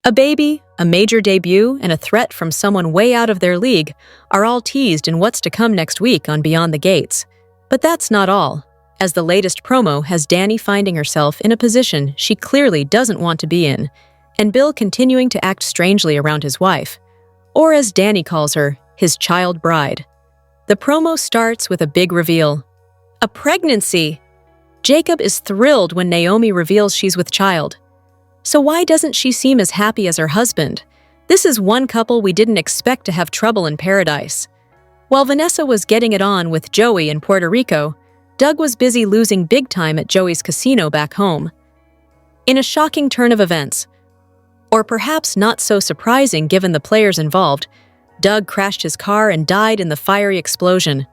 A baby, a major debut, and a threat from someone way out of their league are all teased in what's to come next week on Beyond the Gates. But that's not all, as the latest promo has Dani finding herself in a position she clearly doesn't want to be in, and Bill continuing to act strangely around his wife, or as Dani calls her, his child bride. The promo starts with a big reveal. A pregnancy! Jacob is thrilled when Naomi reveals she's with child. So why doesn't she seem as happy as her husband? This is one couple we didn't expect to have trouble in paradise. While Vanessa was getting it on with Joey in Puerto Rico, Doug was busy losing big time at Joey's casino back home. In a shocking turn of events, or perhaps not so surprising given the players involved, Doug crashed his car and died in the fiery explosion.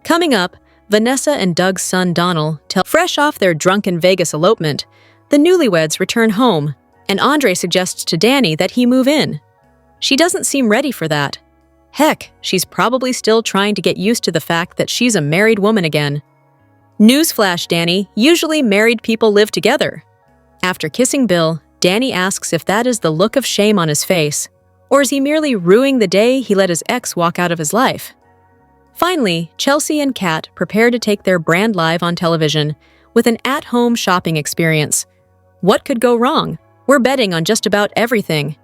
Coming up, Vanessa and Doug's son Donald tell fresh off their drunken Vegas elopement, the newlyweds return home, and Adnre suggests to Dani that he move in. She doesn't seem ready for that. Heck, she's probably still trying to get used to the fact that she's a married woman again. Newsflash, Dani, usually married people live together. After kissing Bill, Dani asks if that is the look of shame on his face, or is he merely ruining the day he let his ex walk out of his life? Finally, Chelsea and Kat prepare to take their brand live on television with an at-home shopping experience. What could go wrong? We're betting on just about everything.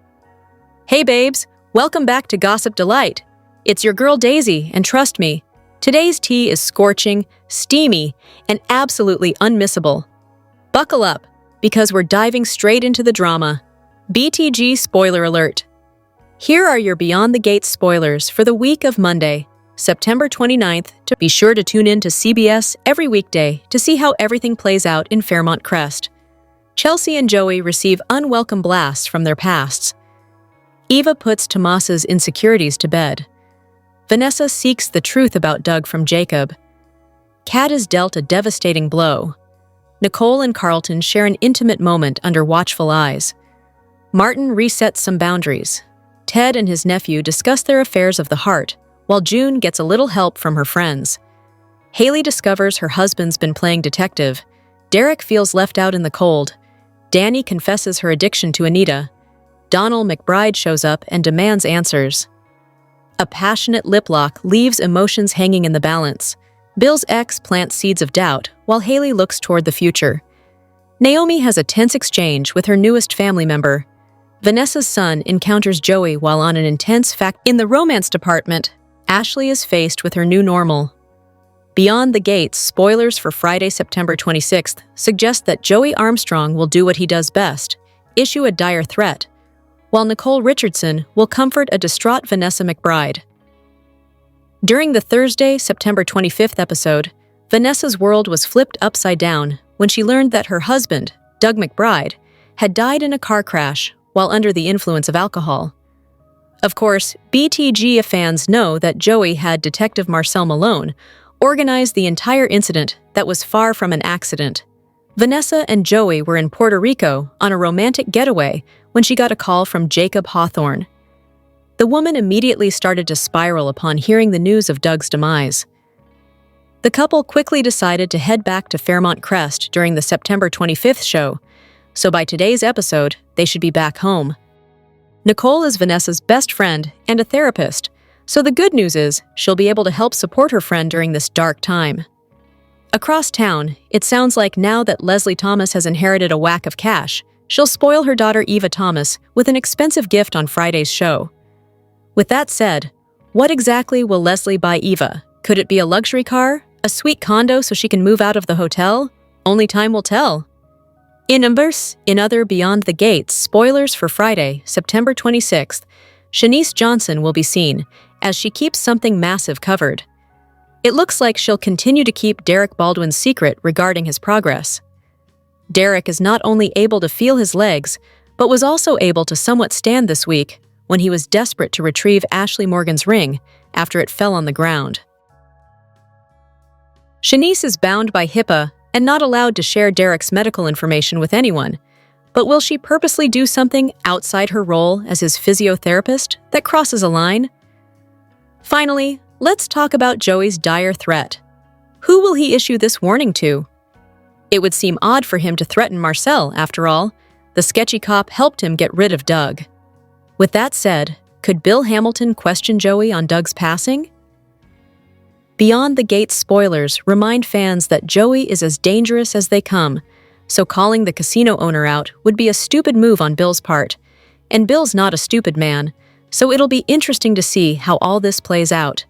Hey babes, welcome back to Gossip Delight. It's your girl Daisy, and trust me, today's tea is scorching, steamy, and absolutely unmissable. Buckle up, because we're diving straight into the drama. BTG spoiler alert. Here are your Beyond the Gates spoilers for the week of Monday, September 29th. Be sure to tune in to CBS every weekday to see how everything plays out in Fairmont Crest. Chelsea and Joey receive unwelcome blasts from their pasts. Eva puts Tomas's insecurities to bed. Vanessa seeks the truth about Doug from Jacob. Kat is dealt a devastating blow. Nicole and Carlton share an intimate moment under watchful eyes. Martin resets some boundaries. Ted and his nephew discuss their affairs of the heart, while June gets a little help from her friends. Haley discovers her husband's been playing detective. Derek feels left out in the cold. Dani confesses her addiction to Anita. Donald McBride shows up and demands answers. A passionate lip lock leaves emotions hanging in the balance. Bill's ex plants seeds of doubt, while Haley looks toward the future. Naomi has a tense exchange with her newest family member. Vanessa's son encounters Joey while on an intense in the romance department. Ashley is faced with her new normal. Beyond the Gates spoilers for Friday, September 26th suggest that Joey Armstrong will do what he does best, issue a dire threat, while Nicole Richardson will comfort a distraught Vanessa McBride. During the Thursday, September 25th episode, Vanessa's world was flipped upside down when she learned that her husband, Doug McBride, had died in a car crash while under the influence of alcohol. Of course, BTG fans know that Joey had Detective Marcel Malone organize the entire incident that was far from an accident. Vanessa and Joey were in Puerto Rico on a romantic getaway when she got a call from Jacob Hawthorne. The woman immediately started to spiral upon hearing the news of Doug's demise. The couple quickly decided to head back to Fairmont Crest during the September 25th show, so by today's episode, they should be back home. Nicole is Vanessa's best friend and a therapist, so the good news is she'll be able to help support her friend during this dark time. Across town, it sounds like now that Leslie Thomas has inherited a whack of cash, she'll spoil her daughter Eva Thomas with an expensive gift on Friday's show. With that said, what exactly will Leslie buy Eva? Could it be a luxury car? A sweet condo so she can move out of the hotel? Only time will tell. In other Beyond the Gates spoilers for Friday, September 26th, Shanice Johnson will be seen as she keeps something massive covered. It looks like she'll continue to keep Derek Baldwin's secret regarding his progress. Derek is not only able to feel his legs, but was also able to somewhat stand this week when he was desperate to retrieve Ashley Morgan's ring after it fell on the ground. Shanice is bound by HIPAA and not allowed to share Derek's medical information with anyone, but will she purposely do something outside her role as his physiotherapist that crosses a line? Finally, let's talk about Joey's dire threat. Who will he issue this warning to? It would seem odd for him to threaten Marcel, after all, The sketchy cop helped him get rid of Doug. With that said, could Bill Hamilton question Joey on Doug's passing? Beyond the Gates spoilers remind fans that Joey is as dangerous as they come, so calling the casino owner out would be a stupid move on Bill's part. And Bill's not a stupid man, so it'll be interesting to see how all this plays out.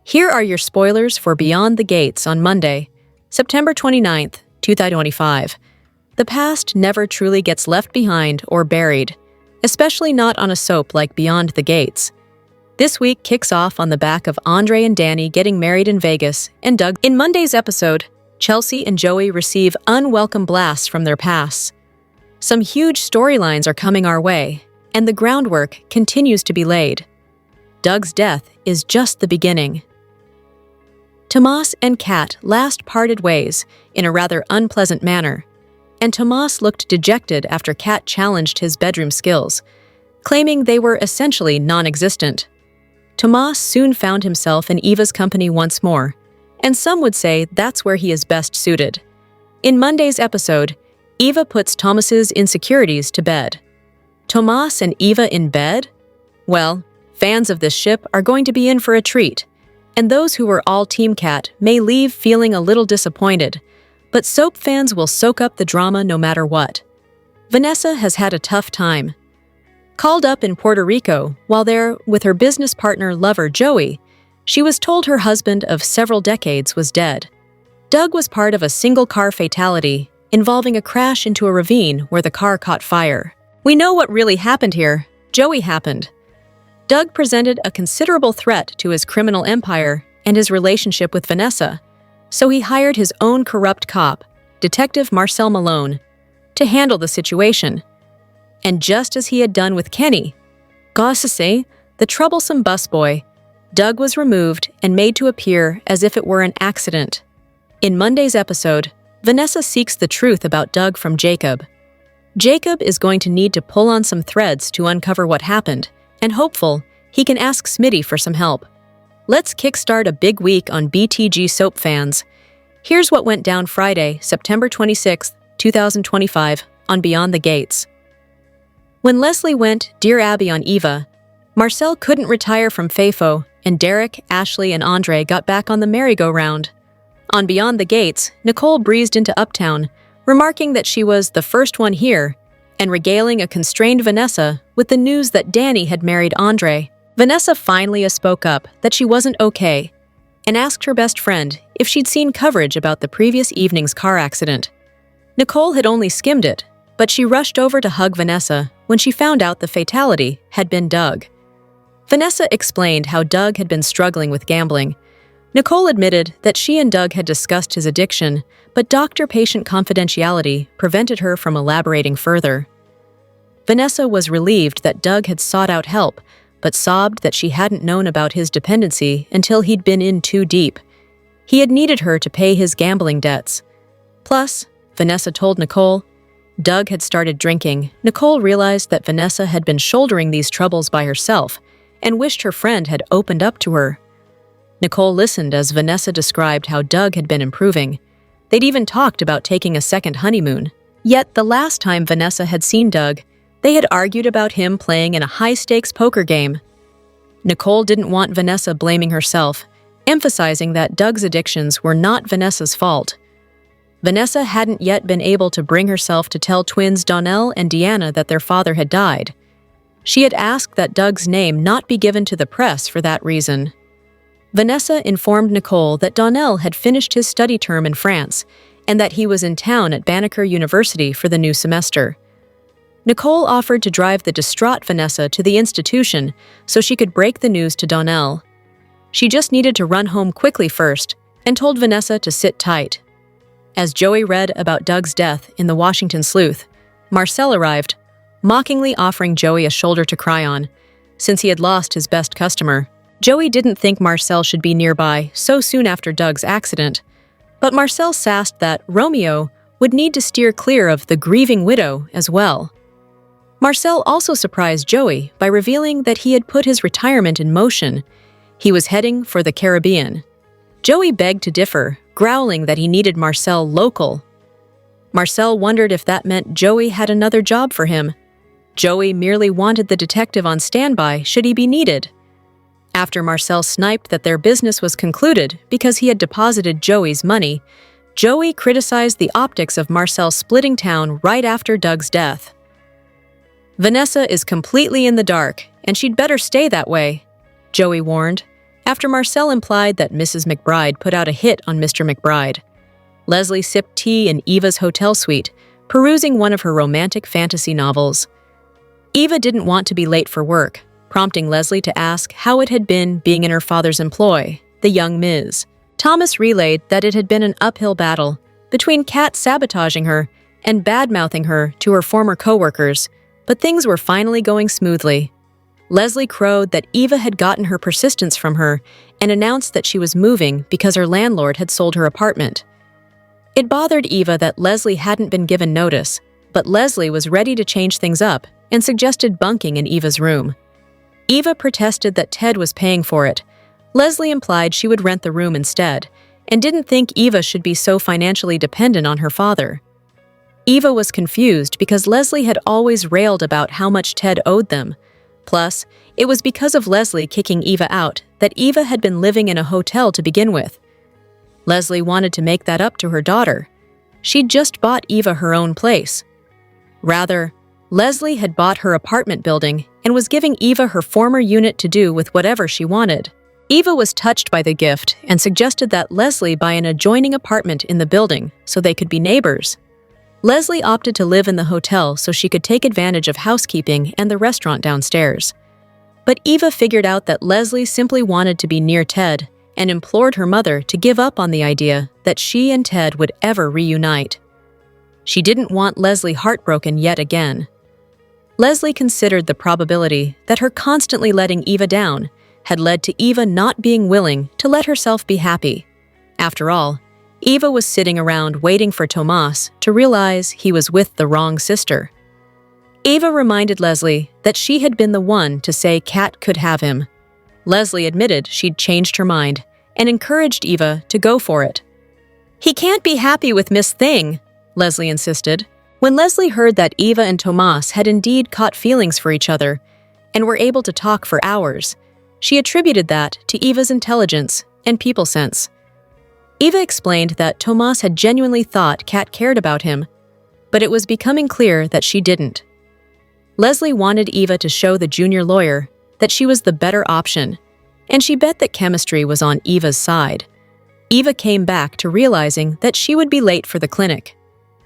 Here are your spoilers for Beyond the Gates on Monday, September 29th, 2025. The past never truly gets left behind or buried, especially not on a soap like Beyond the Gates. This week kicks off on the back of Adnre and Dani getting married in Vegas and Doug. In Monday's episode, Chelsea and Joey receive unwelcome blasts from their pasts. Some huge storylines are coming our way, and the groundwork continues to be laid. Doug's death is just the beginning. Tomas and Kat last parted ways in a rather unpleasant manner, and Tomas looked dejected after Kat challenged his bedroom skills, claiming they were essentially non-existent. Tomas soon found himself in Eva's company once more, and some would say that's where he is best suited. In Monday's episode, Eva puts Tomas's insecurities to bed. Tomas and Eva in bed? Well, fans of this ship are going to be in for a treat, and those who were all Team Kat may leave feeling a little disappointed, but soap fans will soak up the drama no matter what. Vanessa has had a tough time. Called up in Puerto Rico while there with her business partner lover Joey, she was told her husband of several decades was dead. Doug was part of a single-car fatality involving a crash into a ravine where the car caught fire. We know what really happened here. Joey happened. Doug presented a considerable threat to his criminal empire and his relationship with Vanessa, so he hired his own corrupt cop, Detective Marcel Malone, to handle the situation. And just as he had done with Kenny, Gossesse, the troublesome busboy, Doug was removed and made to appear as if it were an accident. In Monday's episode, Vanessa seeks the truth about Doug from Jacob. Jacob is going to need to pull on some threads to uncover what happened, and hopeful, he can ask Smitty for some help. Let's kickstart a big week on BTG soap fans. Here's what went down Friday, September 26, 2025, on Beyond the Gates. When Leslie went Dear Abby on Eva, Marcel couldn't retire from FAFO, and Derek, Ashley, and Adnre got back on the merry-go-round. On Beyond the Gates, Nicole breezed into Uptown, remarking that she was the first one here, and regaling a constrained Vanessa with the news that Dani had married Adnre. Vanessa finally spoke up that she wasn't okay, and asked her best friend if she'd seen coverage about the previous evening's car accident. Nicole had only skimmed it, but she rushed over to hug Vanessa when she found out the fatality had been Doug. Vanessa explained how Doug had been struggling with gambling. Nicole admitted that she and Doug had discussed his addiction, but doctor-patient confidentiality prevented her from elaborating further. Vanessa was relieved that Doug had sought out help, but sobbed that she hadn't known about his dependency until he'd been in too deep. He had needed her to pay his gambling debts. Plus, Vanessa told Nicole, Doug had started drinking. Nicole realized that Vanessa had been shouldering these troubles by herself and wished her friend had opened up to her. Nicole listened as Vanessa described how Doug had been improving. They'd even talked about taking a second honeymoon. Yet the last time Vanessa had seen Doug, they had argued about him playing in a high-stakes poker game. Nicole didn't want Vanessa blaming herself, emphasizing that Doug's addictions were not Vanessa's fault. Vanessa hadn't yet been able to bring herself to tell twins Donnell and Deanna that their father had died. She had asked that Doug's name not be given to the press for that reason. Vanessa informed Nicole that Donnell had finished his study term in France and that he was in town at Banneker University for the new semester. Nicole offered to drive the distraught Vanessa to the institution so she could break the news to Donnell. She just needed to run home quickly first and told Vanessa to sit tight. As Joey read about Doug's death in the Washington Sleuth, Marcel arrived, mockingly offering Joey a shoulder to cry on, since he had lost his best customer. Joey didn't think Marcel should be nearby so soon after Doug's accident, but Marcel sassed that Romeo would need to steer clear of the grieving widow as well. Marcel also surprised Joey by revealing that he had put his retirement in motion. He was heading for the Caribbean. Joey begged to differ, growling that he needed Marcel local. Marcel wondered if that meant Joey had another job for him. Joey merely wanted the detective on standby should he be needed. After Marcel sniped that their business was concluded because he had deposited Joey's money, Joey criticized the optics of Marcel splitting town right after Doug's death. Vanessa is completely in the dark, and she'd better stay that way, Joey warned, after Marcel implied that Mrs. McBride put out a hit on Mr. McBride. Leslie sipped tea in Eva's hotel suite, perusing one of her romantic fantasy novels. Eva didn't want to be late for work, prompting Leslie to ask how it had been being in her father's employ, the young Ms. Thomas relayed that it had been an uphill battle between Kat sabotaging her and bad-mouthing her to her former co-workers, but things were finally going smoothly. Leslie crowed that Eva had gotten her persistence from her and announced that she was moving because her landlord had sold her apartment. It bothered Eva that Leslie hadn't been given notice, but Leslie was ready to change things up and suggested bunking in Eva's room. Eva protested that Ted was paying for it. Leslie implied she would rent the room instead, and didn't think Eva should be so financially dependent on her father. Eva was confused because Leslie had always railed about how much Ted owed them. Plus, it was because of Leslie kicking Eva out that Eva had been living in a hotel to begin with. Leslie wanted to make that up to her daughter. She'd just bought Eva her own place. Rather, Leslie had bought her apartment building and was giving Eva her former unit to do with whatever she wanted. Eva was touched by the gift and suggested that Leslie buy an adjoining apartment in the building so they could be neighbors. Leslie opted to live in the hotel so she could take advantage of housekeeping and the restaurant downstairs. But Eva figured out that Leslie simply wanted to be near Ted and implored her mother to give up on the idea that she and Ted would ever reunite. She didn't want Leslie heartbroken yet again. Leslie considered the probability that her constantly letting Eva down had led to Eva not being willing to let herself be happy. After all, Eva was sitting around waiting for Tomas to realize he was with the wrong sister. Eva reminded Leslie that she had been the one to say Kat could have him. Leslie admitted she'd changed her mind and encouraged Eva to go for it. "He can't be happy with Miss Thing," Leslie insisted. When Leslie heard that Eva and Tomas had indeed caught feelings for each other and were able to talk for hours, she attributed that to Eva's intelligence and people sense. Eva explained that Tomas had genuinely thought Kat cared about him, but it was becoming clear that she didn't. Leslie wanted Eva to show the junior lawyer that she was the better option, and she bet that chemistry was on Eva's side. Eva came back to realizing that she would be late for the clinic.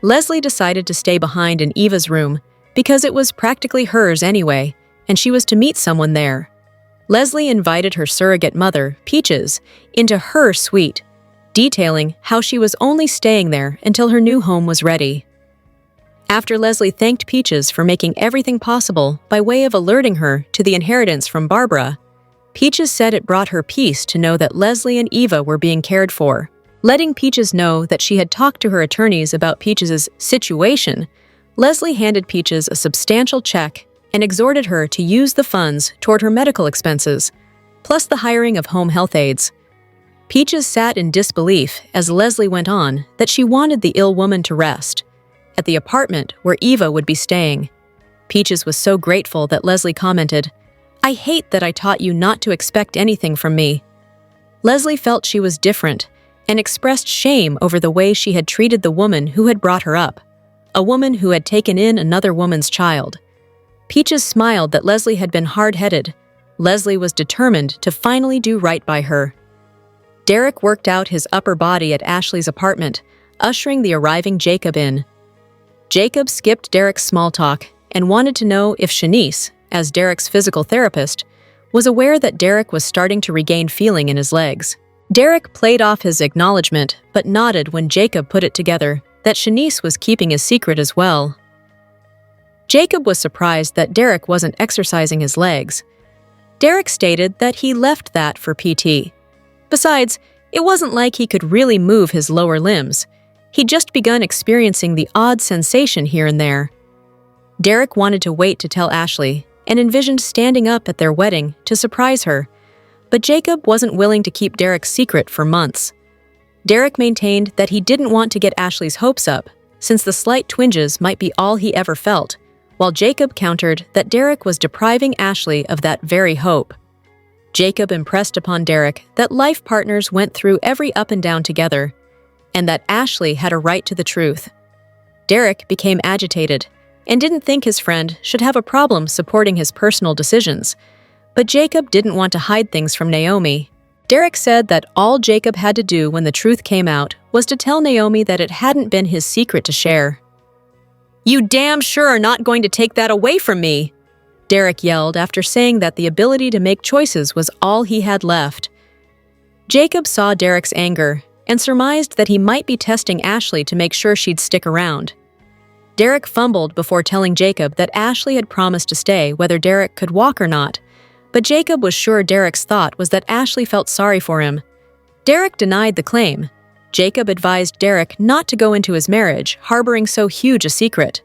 Leslie decided to stay behind in Eva's room because it was practically hers anyway, and she was to meet someone there. Leslie invited her surrogate mother, Peaches, into her suite, detailing how she was only staying there until her new home was ready. After Leslie thanked Peaches for making everything possible by way of alerting her to the inheritance from Barbara, Peaches said it brought her peace to know that Leslie and Eva were being cared for. Letting Peaches know that she had talked to her attorneys about Peaches' situation, Leslie handed Peaches a substantial check and exhorted her to use the funds toward her medical expenses, plus the hiring of home health aides. Peaches sat in disbelief as Leslie went on that she wanted the ill woman to rest at the apartment where Eva would be staying. Peaches was so grateful that Leslie commented, "I hate that I taught you not to expect anything from me." Leslie felt she was different and expressed shame over the way she had treated the woman who had brought her up, a woman who had taken in another woman's child. Peaches smiled that Leslie had been hard-headed. Leslie was determined to finally do right by her. Derek worked out his upper body at Ashley's apartment, ushering the arriving Jacob in. Jacob skipped Derek's small talk and wanted to know if Shanice, as Derek's physical therapist, was aware that Derek was starting to regain feeling in his legs. Derek played off his acknowledgement but nodded when Jacob put it together that Shanice was keeping his secret as well. Jacob was surprised that Derek wasn't exercising his legs. Derek stated that he left that for PT. Besides, it wasn't like he could really move his lower limbs. He'd just begun experiencing the odd sensation here and there. Derek wanted to wait to tell Ashley and envisioned standing up at their wedding to surprise her, but Jacob wasn't willing to keep Derek's secret for months. Derek maintained that he didn't want to get Ashley's hopes up, since the slight twinges might be all he ever felt, while Jacob countered that Derek was depriving Ashley of that very hope. Jacob impressed upon Derek that life partners went through every up and down together, and that Ashley had a right to the truth. Derek became agitated and didn't think his friend should have a problem supporting his personal decisions, but Jacob didn't want to hide things from Naomi. Derek said that all Jacob had to do when the truth came out was to tell Naomi that it hadn't been his secret to share. "You damn sure are not going to take that away from me!" Derek yelled after saying that the ability to make choices was all he had left. Jacob saw Derek's anger and surmised that he might be testing Ashley to make sure she'd stick around. Derek fumbled before telling Jacob that Ashley had promised to stay whether Derek could walk or not, but Jacob was sure Derek's thought was that Ashley felt sorry for him. Derek denied the claim. Jacob advised Derek not to go into his marriage harboring so huge a secret.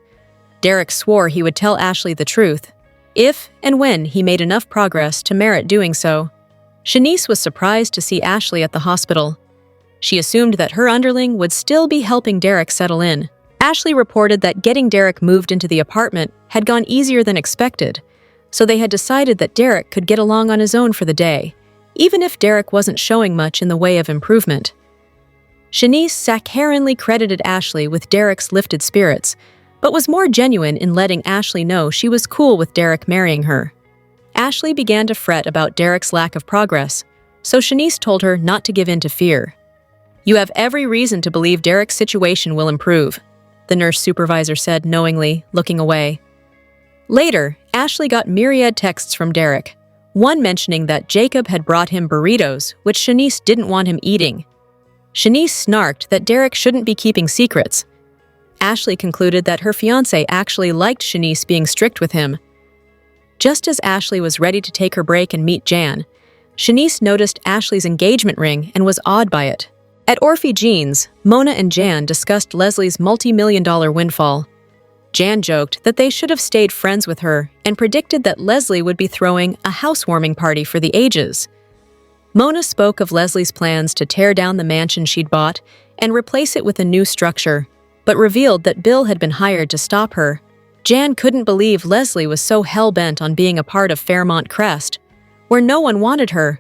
Derek swore he would tell Ashley the truth, if and when he made enough progress to merit doing so. Shanice was surprised to see Ashley at the hospital. She assumed that her underling would still be helping Derek settle in. Ashley reported that getting Derek moved into the apartment had gone easier than expected, so they had decided that Derek could get along on his own for the day, even if Derek wasn't showing much in the way of improvement. Shanice saccharine credited Ashley with Derek's lifted spirits, but was more genuine in letting Ashley know she was cool with Derek marrying her. Ashley began to fret about Derek's lack of progress, so Shanice told her not to give in to fear. "You have every reason to believe Derek's situation will improve," the nurse supervisor said knowingly, looking away. Later, Ashley got myriad texts from Derek, one mentioning that Jacob had brought him burritos, which Shanice didn't want him eating. Shanice snarked that Derek shouldn't be keeping secrets. Ashley concluded that her fiancé actually liked Shanice being strict with him. Just as Ashley was ready to take her break and meet Jan, Shanice noticed Ashley's engagement ring and was awed by it. At Orphe Jean's, Mona and Jan discussed Leslie's multi-million-dollar windfall. Jan joked that they should have stayed friends with her and predicted that Leslie would be throwing a housewarming party for the ages. Mona spoke of Leslie's plans to tear down the mansion she'd bought and replace it with a new structure, but revealed that Bill had been hired to stop her. Jan couldn't believe Leslie was so hell-bent on being a part of Fairmont Crest, where no one wanted her.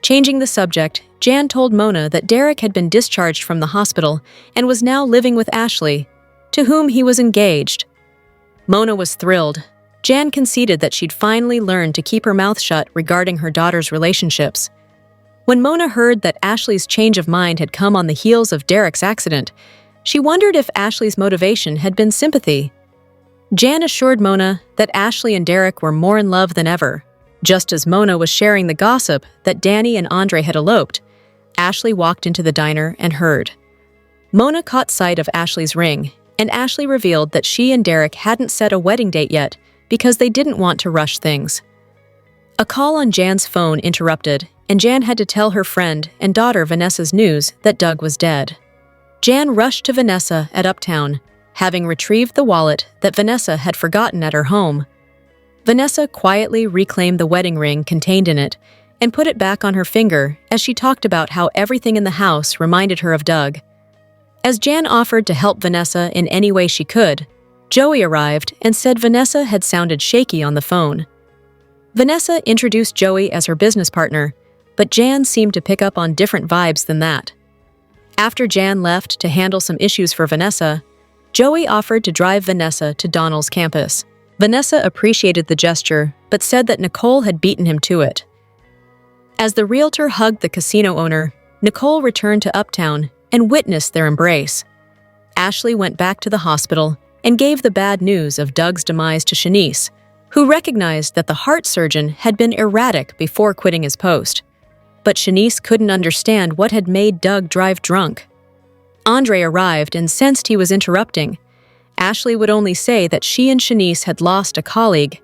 Changing the subject, Jan told Mona that Derek had been discharged from the hospital and was now living with Ashley, to whom he was engaged. Mona was thrilled. Jan conceded that she'd finally learned to keep her mouth shut regarding her daughter's relationships. When Mona heard that Ashley's change of mind had come on the heels of Derek's accident, she wondered if Ashley's motivation had been sympathy. Jan assured Mona that Ashley and Derek were more in love than ever. Just as Mona was sharing the gossip that Dani and Adnre had eloped, Ashley walked into the diner and heard. Mona caught sight of Ashley's ring, and Ashley revealed that she and Derek hadn't set a wedding date yet because they didn't want to rush things. A call on Jan's phone interrupted, and Jan had to tell her friend and daughter Vanessa's news that Doug was dead. Jan rushed to Vanessa at Uptown, having retrieved the wallet that Vanessa had forgotten at her home. Vanessa quietly reclaimed the wedding ring contained in it and put it back on her finger as she talked about how everything in the house reminded her of Doug. As Jan offered to help Vanessa in any way she could, Joey arrived and said Vanessa had sounded shaky on the phone. Vanessa introduced Joey as her business partner, but Jan seemed to pick up on different vibes than that. After Jan left to handle some issues for Vanessa, Joey offered to drive Vanessa to Donald's campus. Vanessa appreciated the gesture, but said that Nicole had beaten him to it. As the realtor hugged the casino owner, Nicole returned to Uptown and witnessed their embrace. Ashley went back to the hospital and gave the bad news of Doug's demise to Shanice, who recognized that the heart surgeon had been erratic before quitting his post. But Shanice couldn't understand what had made Doug drive drunk. Adnre arrived and sensed he was interrupting. Ashley would only say that she and Shanice had lost a colleague.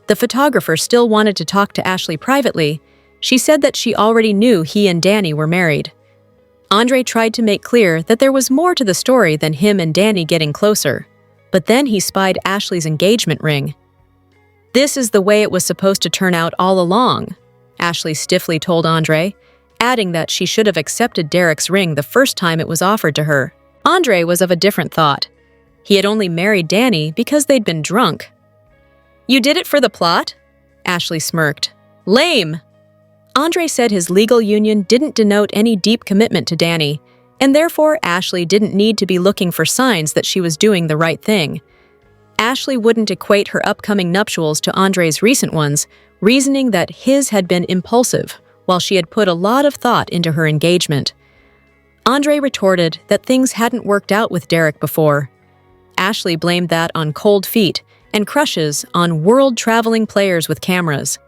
The photographer still wanted to talk to Ashley privately. She said that she already knew he and Dani were married. Adnre tried to make clear that there was more to the story than him and Dani getting closer, but then he spied Ashley's engagement ring. "This is the way it was supposed to turn out all along," Ashley stiffly told Adnre, adding that she should have accepted Derek's ring the first time it was offered to her. Adnre was of a different thought. He had only married Dani because they'd been drunk. "You did it for the plot?" Ashley smirked. "Lame!" Adnre said his legal union didn't denote any deep commitment to Dani, and therefore Ashley didn't need to be looking for signs that she was doing the right thing. Ashley wouldn't equate her upcoming nuptials to Adnre's recent ones, reasoning that his had been impulsive, while she had put a lot of thought into her engagement. Adnre retorted that things hadn't worked out with Derek before. Ashley blamed that on cold feet and crushes on world-traveling players with cameras.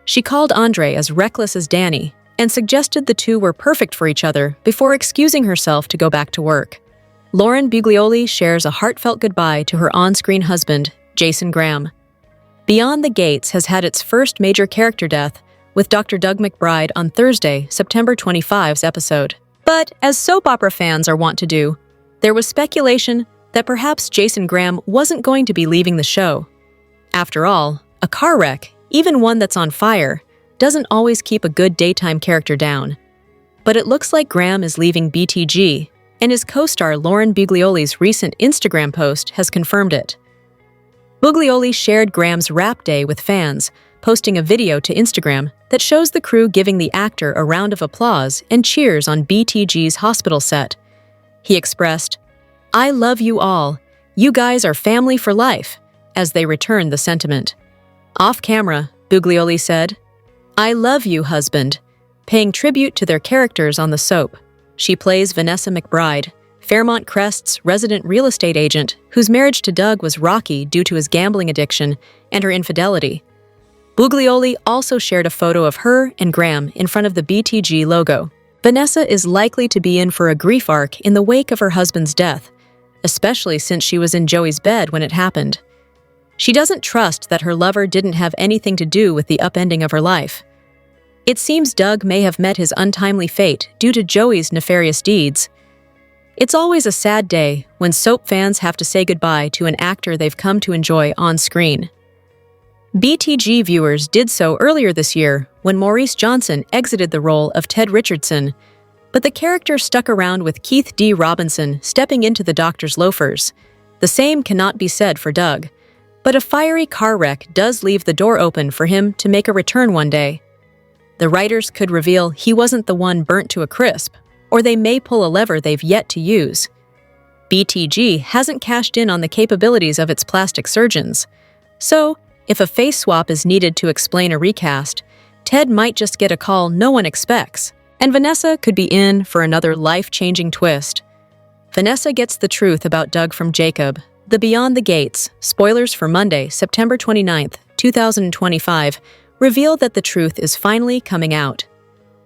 She called Adnre as reckless as Dani and suggested the two were perfect for each other before excusing herself to go back to work. Lauren Buglioli shares a heartfelt goodbye to her on-screen husband, Jason Graham. Beyond the Gates has had its first major character death with Dr. Doug McBride on Thursday, September 25's episode. But, as soap opera fans are wont to do, there was speculation that perhaps Jason Graham wasn't going to be leaving the show. After all, a car wreck, even one that's on fire, doesn't always keep a good daytime character down. But it looks like Graham is leaving BTG, and his co-star Lauren Buglioli's recent Instagram post has confirmed it. Buglioli shared Graham's rap day with fans, posting a video to Instagram that shows the crew giving the actor a round of applause and cheers on BTG's hospital set. He expressed, "I love you all. You guys are family for life," as they returned the sentiment. Off camera, Buglioli said, "I love you, husband," paying tribute to their characters on the soap. She plays Vanessa McBride, Fairmont Crest's resident real estate agent whose marriage to Doug was rocky due to his gambling addiction and her infidelity. Buglioli also shared a photo of her and Graham in front of the BTG logo. Vanessa is likely to be in for a grief arc in the wake of her husband's death, especially since she was in Joey's bed when it happened. She doesn't trust that her lover didn't have anything to do with the upending of her life. It seems Doug may have met his untimely fate due to Joey's nefarious deeds. It's always a sad day when soap fans have to say goodbye to an actor they've come to enjoy on screen. BTG viewers did so earlier this year when Maurice Johnson exited the role of Ted Richardson, but the character stuck around with Keith D. Robinson stepping into the doctor's loafers. The same cannot be said for Doug, but a fiery car wreck does leave the door open for him to make a return one day. The writers could reveal he wasn't the one burnt to a crisp, or they may pull a lever they've yet to use. BTG hasn't cashed in on the capabilities of its plastic surgeons, so if a face swap is needed to explain a recast, Ted might just get a call no one expects, and Vanessa could be in for another life-changing twist. Vanessa gets the truth about Doug from Jacob. The Beyond the Gates, spoilers for Monday, September 29th, 2025, reveal that the truth is finally coming out.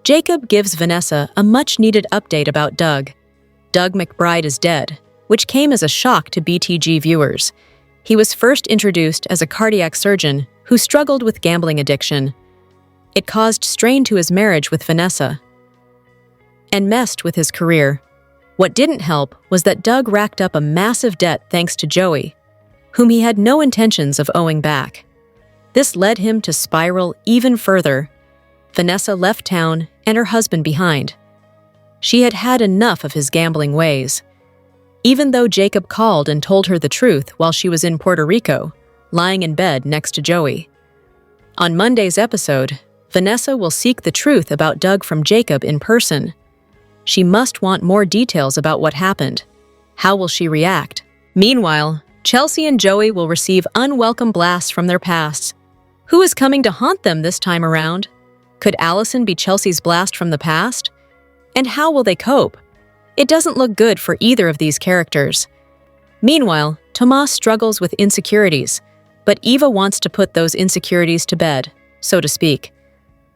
Jacob gives Vanessa a much-needed update about Doug. Doug McBride is dead, which came as a shock to BTG viewers. He was first introduced as a cardiac surgeon who struggled with gambling addiction. It caused strain to his marriage with Vanessa and messed with his career. What didn't help was that Doug racked up a massive debt thanks to Joey, whom he had no intentions of owing back. This led him to spiral even further. Vanessa left town and her husband behind. She had had enough of his gambling ways. Even though Jacob called and told her the truth while she was in Puerto Rico, lying in bed next to Joey. On Monday's episode, Vanessa will seek the truth about Doug from Jacob in person. She must want more details about what happened. How will she react? Meanwhile, Chelsea and Joey will receive unwelcome blasts from their pasts. Who is coming to haunt them this time around? Could Allison be Chelsea's blast from the past? And how will they cope? It doesn't look good for either of these characters. Meanwhile, Tomas struggles with insecurities, but Eva wants to put those insecurities to bed, so to speak.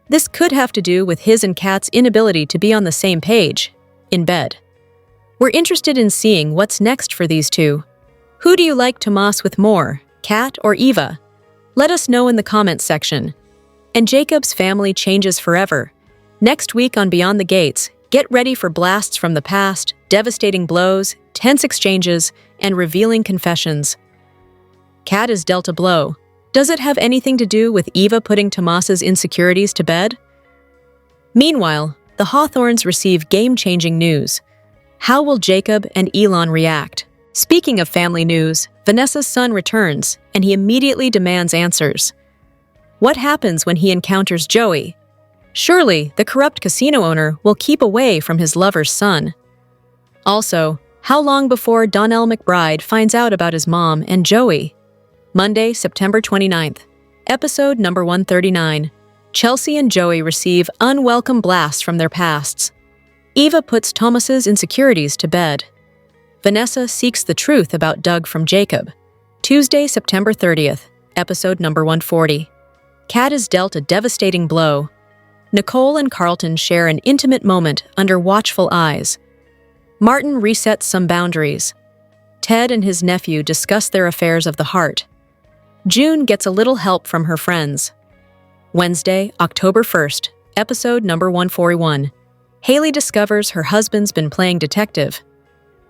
This could have to do with his and Kat's inability to be on the same page, in bed. We're interested in seeing what's next for these two. Who do you like Tomas with more, Kat or Eva? Let us know in the comments section. And Jacob's family changes forever. Next week on Beyond the Gates, get ready for blasts from the past, devastating blows, tense exchanges, and revealing confessions. Kat is dealt a blow. Does it have anything to do with Eva putting Tomas's insecurities to bed? Meanwhile, the Hawthorns receive game-changing news. How will Jacob and Elon react? Speaking of family news, Vanessa's son returns, and he immediately demands answers. What happens when he encounters Joey? Surely, the corrupt casino owner will keep away from his lover's son. Also, how long before Donnell McBride finds out about his mom and Joey? Monday, September 29th. Episode number 139. Chelsea and Joey receive unwelcome blasts from their pasts. Eva puts Thomas's insecurities to bed. Vanessa seeks the truth about Doug from Jacob. Tuesday, September 30th. Episode number 140. Kat is dealt a devastating blow. Nicole and Carlton share an intimate moment under watchful eyes. Martin resets some boundaries. Ted and his nephew discuss their affairs of the heart. June gets a little help from her friends. Wednesday, October 1st, episode number 141. Haley discovers her husband's been playing detective.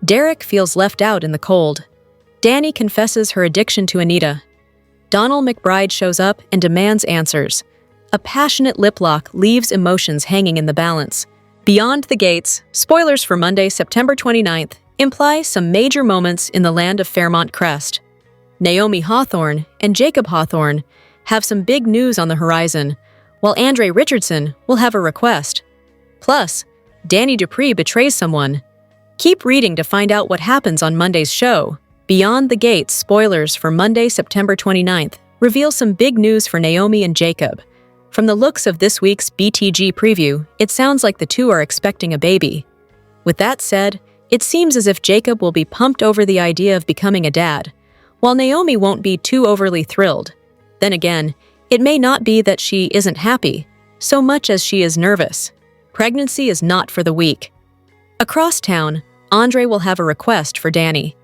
Derek feels left out in the cold. Dani confesses her addiction to Anita. Donald McBride shows up and demands answers. A passionate lip lock leaves emotions hanging in the balance. Beyond the Gates, spoilers for Monday, September 29th, imply some major moments in the land of Fairmont Crest. Naomi Hawthorne and Jacob Hawthorne have some big news on the horizon, while Adnre Richardson will have a request. Plus, Danny Dupree betrays someone. Keep reading to find out what happens on Monday's show. Beyond the Gates spoilers for Monday, September 29th reveal some big news for Naomi and Jacob. From the looks of this week's BTG preview, it sounds like the two are expecting a baby. With that said, it seems as if Jacob will be pumped over the idea of becoming a dad, while Naomi won't be too overly thrilled. Then again, it may not be that she isn't happy, so much as she is nervous. Pregnancy is not for the weak. Across town, Adnre will have a request for Dani.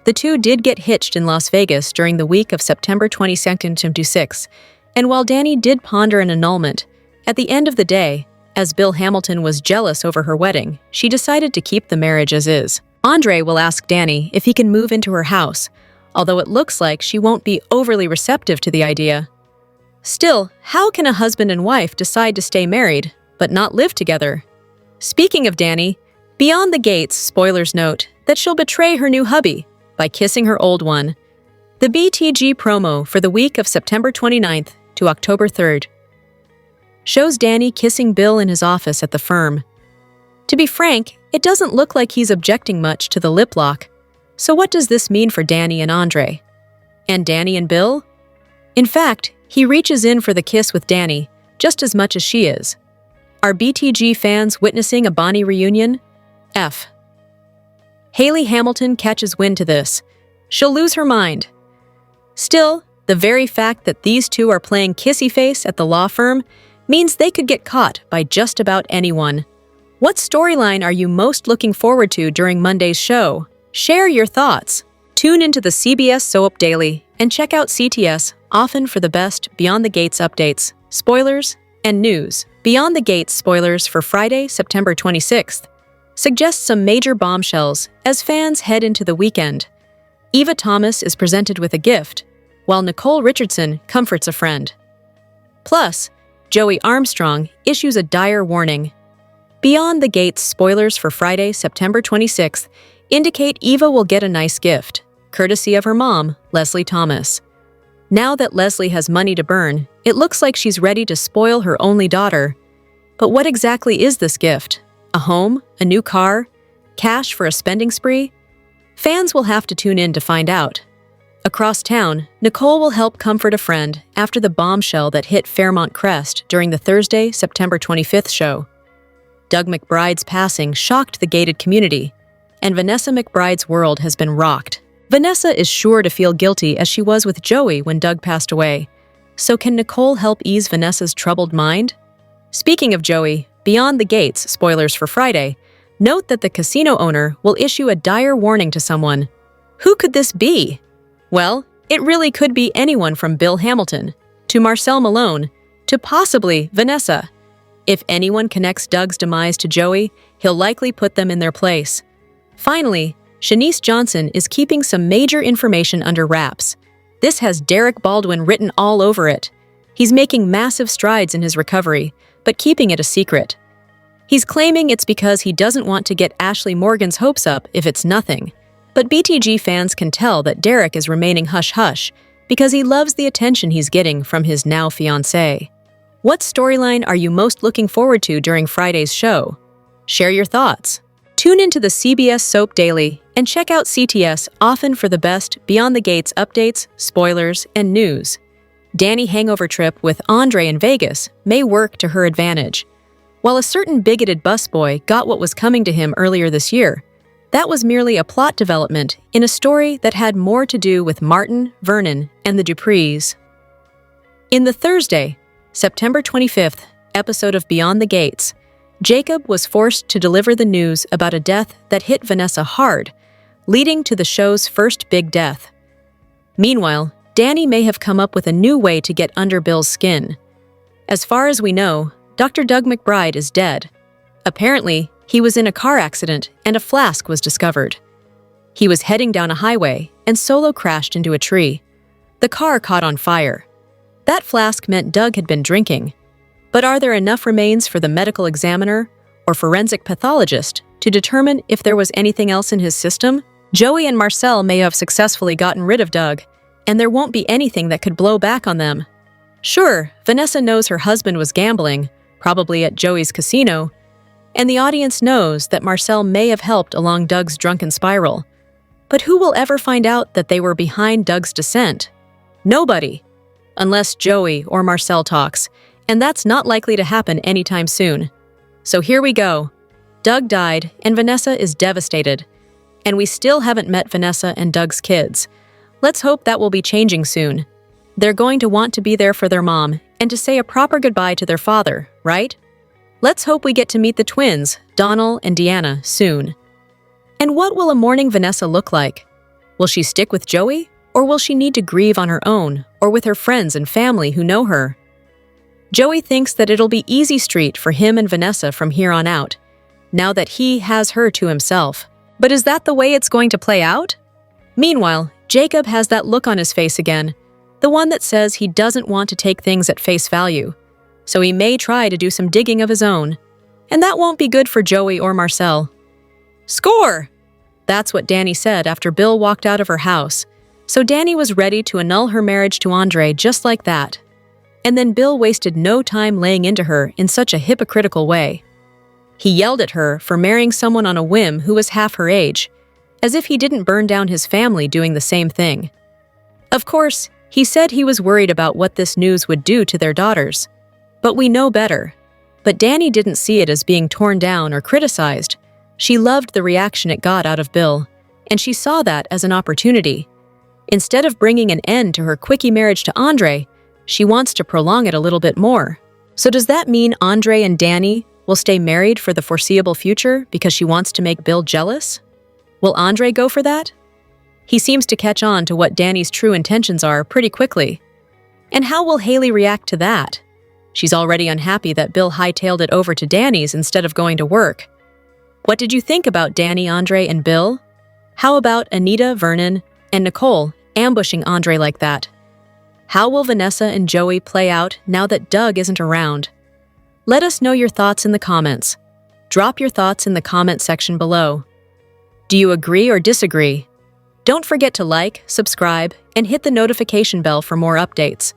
The two did get hitched in Las Vegas during the week of September 22nd to 26th, and while Dani did ponder an annulment, at the end of the day, as Bill Hamilton was jealous over her wedding, she decided to keep the marriage as is. Adnre will ask Dani if he can move into her house, although it looks like she won't be overly receptive to the idea. Still, how can a husband and wife decide to stay married, but not live together? Speaking of Dani, Beyond the Gates spoilers note that she'll betray her new hubby by kissing her old one. The BTG promo for the week of September 29th to October 3rd shows Dani kissing Bill in his office at the firm. To be frank, it doesn't look like he's objecting much to the lip lock. So what does this mean for Dani and Adnre? And Dani and Bill? In fact, he reaches in for the kiss with Dani, just as much as she is. Are BTG fans witnessing a Bonnie reunion? F. Haley Hamilton catches wind to this. She'll lose her mind. Still, the very fact that these two are playing kissy face at the law firm means they could get caught by just about anyone. What storyline are you most looking forward to during Monday's show? Share your thoughts. Tune into the CBS Soap Daily and check out CTS often for the best Beyond the Gates updates, spoilers, and news. Beyond the Gates spoilers for Friday, September 26th suggests some major bombshells as fans head into the weekend. Eva Thomas is presented with a gift, while Nicole Richardson comforts a friend. Plus, Joey Armstrong issues a dire warning. Beyond the Gates spoilers for Friday, September 26th indicate Eva will get a nice gift, courtesy of her mom, Leslie Thomas. Now that Leslie has money to burn, it looks like she's ready to spoil her only daughter. But what exactly is this gift? A home? A new car? Cash for a spending spree? Fans will have to tune in to find out. Across town, Nicole will help comfort a friend after the bombshell that hit Fairmont Crest during the Thursday, September 25th show. Doug McBride's passing shocked the gated community, and Vanessa McBride's world has been rocked. Vanessa is sure to feel guilty as she was with Joey when Doug passed away. So can Nicole help ease Vanessa's troubled mind? Speaking of Joey, Beyond the Gates spoilers for Friday note that the casino owner will issue a dire warning to someone. Who could this be? Well, it really could be anyone from Bill Hamilton, to Marcel Malone, to possibly Vanessa. If anyone connects Doug's demise to Joey, he'll likely put them in their place. Finally, Shanice Johnson is keeping some major information under wraps. This has Derek Baldwin written all over it. He's making massive strides in his recovery, but keeping it a secret. He's claiming it's because he doesn't want to get Ashley Morgan's hopes up if it's nothing. But BTG fans can tell that Derek is remaining hush-hush because he loves the attention he's getting from his now fiancée. What storyline are you most looking forward to during Friday's show? Share your thoughts. Tune into the CBS Soap Daily and check out CTS often for the best Beyond the Gates updates, spoilers, and news. Dani hangover trip with Adnre in Vegas may work to her advantage. While a certain bigoted busboy got what was coming to him earlier this year, that was merely a plot development in a story that had more to do with Martin, Vernon, and the Duprees. In the Thursday, September 25th episode of Beyond the Gates, Jacob was forced to deliver the news about a death that hit Vanessa hard, leading to the show's first big death. Meanwhile, Dani may have come up with a new way to get under Bill's skin. As far as we know, Dr. Doug McBride is dead. Apparently, he was in a car accident and a flask was discovered. He was heading down a highway and solo crashed into a tree. The car caught on fire. That flask meant Doug had been drinking. But are there enough remains for the medical examiner or forensic pathologist to determine if there was anything else in his system? Joey and Marcel may have successfully gotten rid of Doug, and there won't be anything that could blow back on them. Sure, Vanessa knows her husband was gambling, probably at Joey's casino, and the audience knows that Marcel may have helped along Doug's drunken spiral. But who will ever find out that they were behind Doug's descent? Nobody. Unless Joey or Marcel talks, and that's not likely to happen anytime soon. So here we go. Doug died, and Vanessa is devastated. And we still haven't met Vanessa and Doug's kids. Let's hope that will be changing soon. They're going to want to be there for their mom and to say a proper goodbye to their father, right? Let's hope we get to meet the twins, Donald and Deanna, soon. And what will a mourning Vanessa look like? Will she stick with Joey? Or will she need to grieve on her own, or with her friends and family who know her? Joey thinks that it'll be easy street for him and Vanessa from here on out, now that he has her to himself. But is that the way it's going to play out? Meanwhile, Jacob has that look on his face again, the one that says he doesn't want to take things at face value, so he may try to do some digging of his own, and that won't be good for Joey or Marcel. Score! That's what Dani said after Bill walked out of her house. So Dani was ready to annul her marriage to Adnre just like that. And then Bill wasted no time laying into her in such a hypocritical way. He yelled at her for marrying someone on a whim who was half her age, as if he didn't burn down his family doing the same thing. Of course, he said he was worried about what this news would do to their daughters. But we know better. But Dani didn't see it as being torn down or criticized. She loved the reaction it got out of Bill, and she saw that as an opportunity. Instead of bringing an end to her quickie marriage to Adnre, she wants to prolong it a little bit more. So does that mean Adnre and Dani will stay married for the foreseeable future because she wants to make Bill jealous? Will Adnre go for that? He seems to catch on to what Dani's true intentions are pretty quickly. And how will Haley react to that? She's already unhappy that Bill hightailed it over to Dani's instead of going to work. What did you think about Dani, Adnre, and Bill? How about Anita, Vernon, and Nicole ambushing Adnre like that? How will Vanessa and Joey play out now that Doug isn't around? Let us know your thoughts in the comments. Drop your thoughts in the comment section below. Do you agree or disagree? Don't forget to like, subscribe, and hit the notification bell for more updates.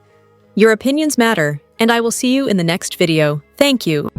Your opinions matter, and I will see you in the next video. Thank you.